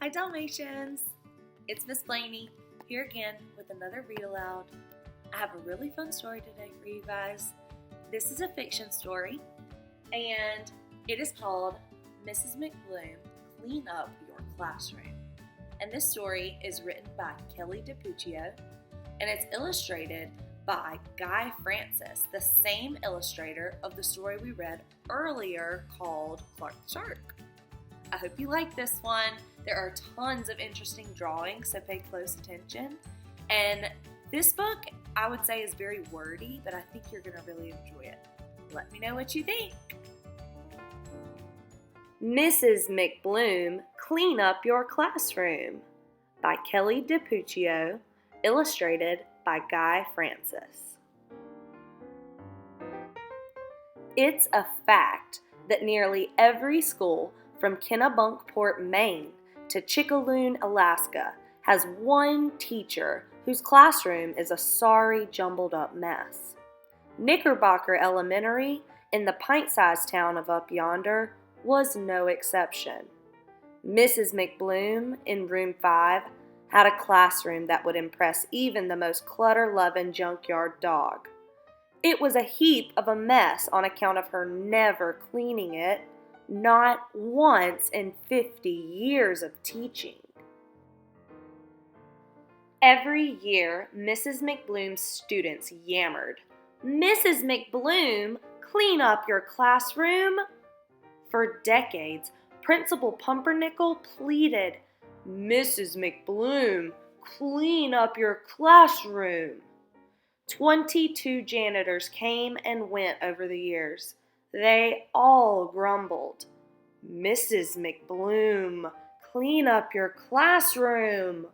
Hi Dalmatians! It's Miss Blaney here again with another Read Aloud. I have a really fun story today for you guys. This is a fiction story and it is called Mrs. McBloom, Clean Up Your Classroom. And this story is written by Kelly DiPucchio and it's illustrated by Guy Francis, the same illustrator of the story we read earlier called Clark the Shark. I hope you like this one. There are tons of interesting drawings, so pay close attention. And this book, I would say, is very wordy, but I think you're going to really enjoy it. Let me know what you think. Mrs. McBloom, Clean Up Your Classroom by Kelly DiPucchio, illustrated by Guy Francis. It's a fact that nearly every school from Kennebunkport, Maine to Chickaloon, Alaska has one teacher whose classroom is a sorry, jumbled up mess. Knickerbocker Elementary in the pint-sized town of Up Yonder was no exception. Mrs. McBloom in room 5 had a classroom that would impress even the most clutter-loving junkyard dog. It was a heap of a mess on account of her never cleaning it, not once in 50 years of teaching. Every year, Mrs. McBloom's students yammered, "Mrs. McBloom, clean up your classroom." For decades, Principal Pumpernickel pleaded, "Mrs. McBloom, clean up your classroom." 22 janitors came and went over the years. They all grumbled, "Mrs. McBloom, clean up your classroom."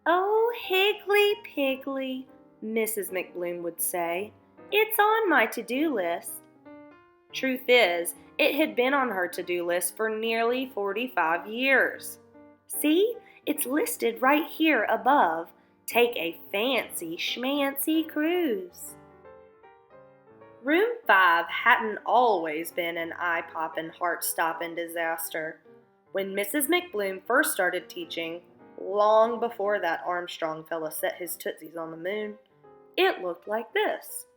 "Oh, Higgly Piggly," Mrs. McBloom would say, "it's on my to-do list." Truth is, it had been on her to-do list for nearly 45 years. See, it's listed right here above. Take a fancy schmancy cruise. Room 5 hadn't always been an eye-popping, heart-stopping disaster. When Mrs. McBloom first started teaching, long before that Armstrong fella set his tootsies on the moon, it looked like this.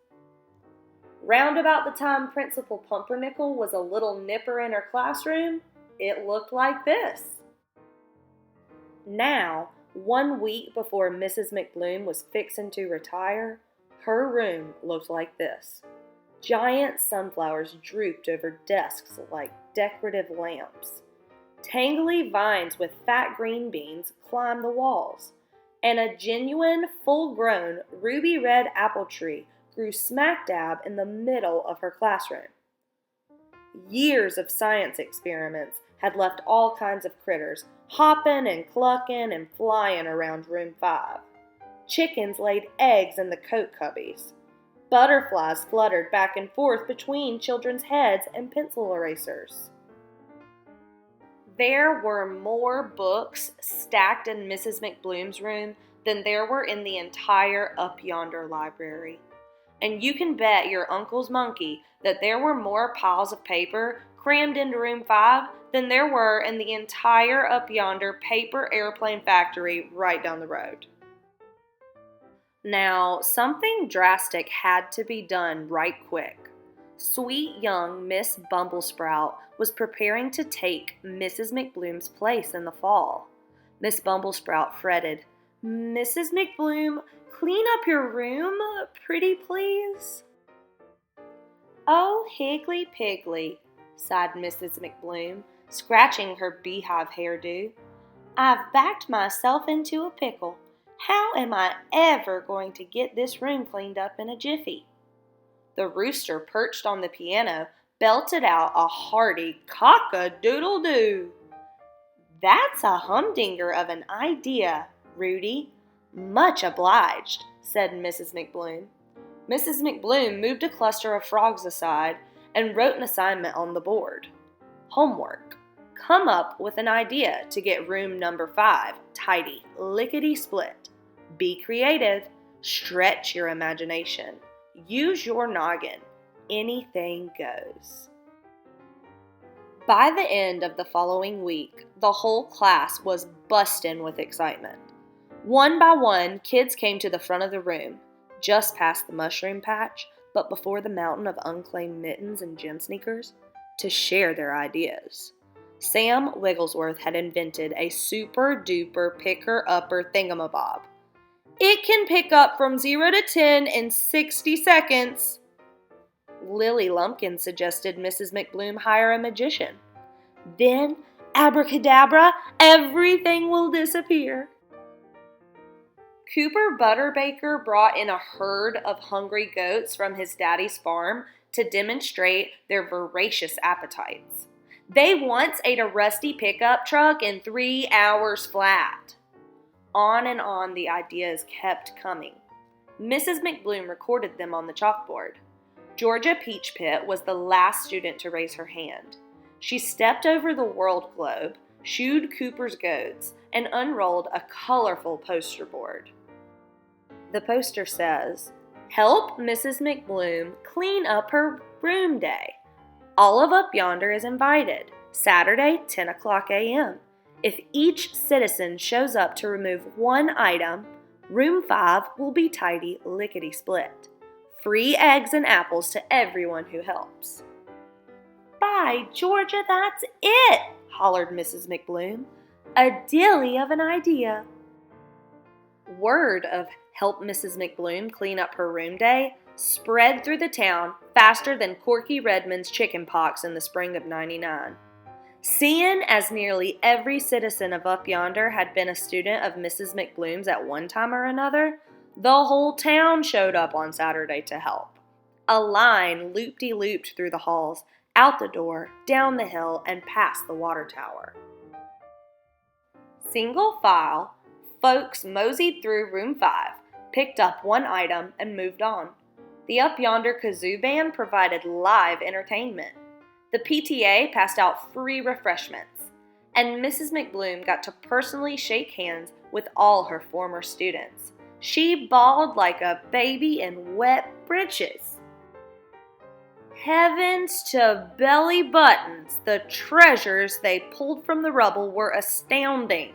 Round about the time Principal Pumpernickel was a little nipper in her classroom, it looked like this. Now, 1 week before Mrs. McBloom was fixing to retire, her room looked like this. Giant sunflowers drooped over desks like decorative lamps. Tangly vines with fat green beans climbed the walls, and a genuine, full-grown, ruby-red apple tree grew smack dab in the middle of her classroom. Years of science experiments had left all kinds of critters hopping and clucking and flying around room 5. Chickens laid eggs in the coat cubbies. Butterflies fluttered back and forth between children's heads and pencil erasers. There were more books stacked in Mrs. McBloom's room than there were in the entire Up Yonder library. And you can bet your uncle's monkey that there were more piles of paper crammed into room 5 than there were in the entire Up Yonder paper airplane factory right down the road. Now, something drastic had to be done right quick. Sweet young Miss Bumblesprout was preparing to take Mrs. McBloom's place in the fall. Miss Bumblesprout fretted, "Mrs. McBloom, clean up your room, pretty please." "Oh, Higgly Piggly," sighed Mrs. McBloom, scratching her beehive hairdo. "I've backed myself into a pickle. How am I ever going to get this room cleaned up in a jiffy?" The rooster perched on the piano belted out a hearty cock-a-doodle-doo. "That's a humdinger of an idea, Rudy. Much obliged," said Mrs. McBloom. Mrs. McBloom moved a cluster of frogs aside and wrote an assignment on the board. Homework. Come up with an idea to get room number 5 tidy, lickety-split. Be creative. Stretch your imagination. Use your noggin. Anything goes. By the end of the following week, the whole class was bustin' with excitement. One by one, kids came to the front of the room, just past the mushroom patch, but before the mountain of unclaimed mittens and gym sneakers, to share their ideas. Sam Wigglesworth had invented a super-duper picker-upper thingamabob. It can pick up from 0 to 10 in 60 seconds. Lily Lumpkin suggested Mrs. McBloom hire a magician. Then, abracadabra, everything will disappear. Cooper Butterbaker brought in a herd of hungry goats from his daddy's farm to demonstrate their voracious appetites. They once ate a rusty pickup truck in 3 hours flat. On and on the ideas kept coming. Mrs. McBloom recorded them on the chalkboard. Georgia Peachpit was the last student to raise her hand. She stepped over the world globe, shooed Cooper's goats, and unrolled a colorful poster board. The poster says, "Help Mrs. McBloom clean up her room day. All of Up Yonder is invited, Saturday, 10 o'clock a.m. If each citizen shows up to remove one item, room 5 will be tidy lickety-split. Free eggs and apples to everyone who helps." "By Georgia, that's it!" hollered Mrs. McBloom. "A dilly of an idea." Word of "Help Mrs. McBloom clean up her room day" spread through the town faster than Corky Redmond's chicken pox in the spring of '99. Seeing as nearly every citizen of Up Yonder had been a student of Mrs. McBloom's at one time or another, the whole town showed up on Saturday to help. A line loop-de-looped through the halls, out the door, down the hill, and past the water tower. Single file, folks moseyed through room 5, picked up one item, and moved on. The Up Yonder Kazoo Band provided live entertainment. The PTA passed out free refreshments, and Mrs. McBloom got to personally shake hands with all her former students. She bawled like a baby in wet britches. Heavens to belly buttons, the treasures they pulled from the rubble were astounding.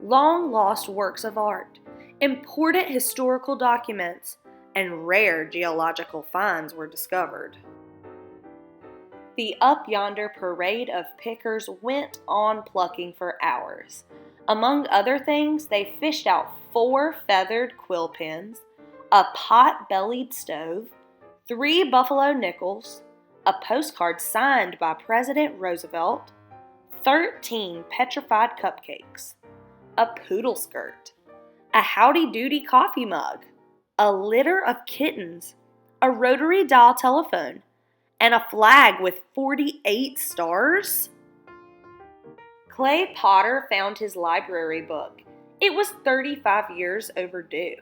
Long-lost works of art, important historical documents, and rare geological finds were discovered. The Up Yonder parade of pickers went on plucking for hours. Among other things, they fished out 4 feathered quill pens, a pot-bellied stove, 3 buffalo nickels, a postcard signed by President Roosevelt, 13 petrified cupcakes, a poodle skirt, a Howdy Doody coffee mug, a litter of kittens, a rotary dial telephone, and a flag with 48 stars? Clay Potter found his library book. It was 35 years overdue.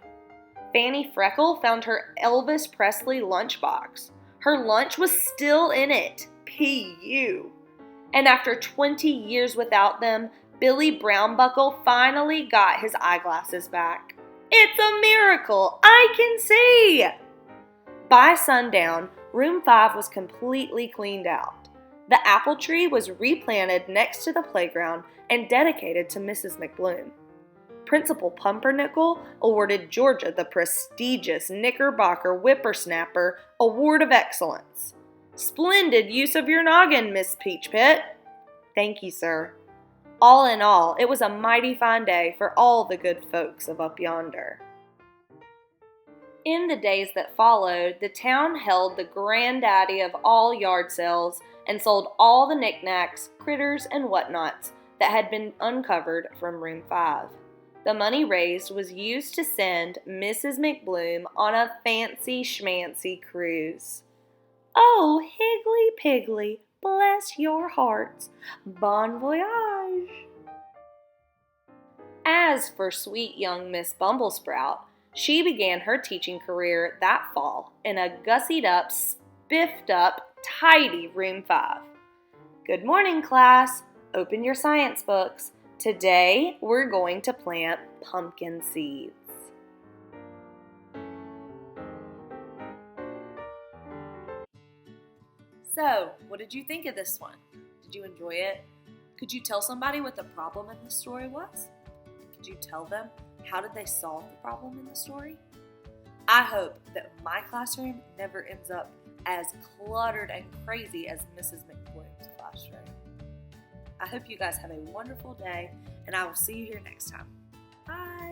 Fanny Freckle found her Elvis Presley lunchbox. Her lunch was still in it. P.U. And after 20 years without them, Billy Brownbuckle finally got his eyeglasses back. It's a miracle! I can see! By sundown, room 5 was completely cleaned out. The apple tree was replanted next to the playground and dedicated to Mrs. McBloom. Principal Pumpernickel awarded Georgia the prestigious Knickerbocker Whippersnapper Award of Excellence. Splendid use of your noggin, Miss Peachpit. Thank you, sir. All in all, it was a mighty fine day for all the good folks of Up Yonder. In the days that followed, the town held the granddaddy of all yard sales and sold all the knickknacks, critters, and whatnots that had been uncovered from room 5. The money raised was used to send Mrs. McBloom on a fancy schmancy cruise. Oh, Higgly Piggly, bless your hearts. Bon voyage. As for sweet young Miss Bumblesprout, she began her teaching career that fall in a gussied up, spiffed up, tidy room 5. Good morning, class. Open your science books. Today, we're going to plant pumpkin seeds. So, what did you think of this one? Did you enjoy it? Could you tell somebody what the problem in the story was? Could you tell them how did they solve the problem in the story? I hope that my classroom never ends up as cluttered and crazy as Mrs. McBloom's classroom. I hope you guys have a wonderful day, and I will see you here next time. Bye!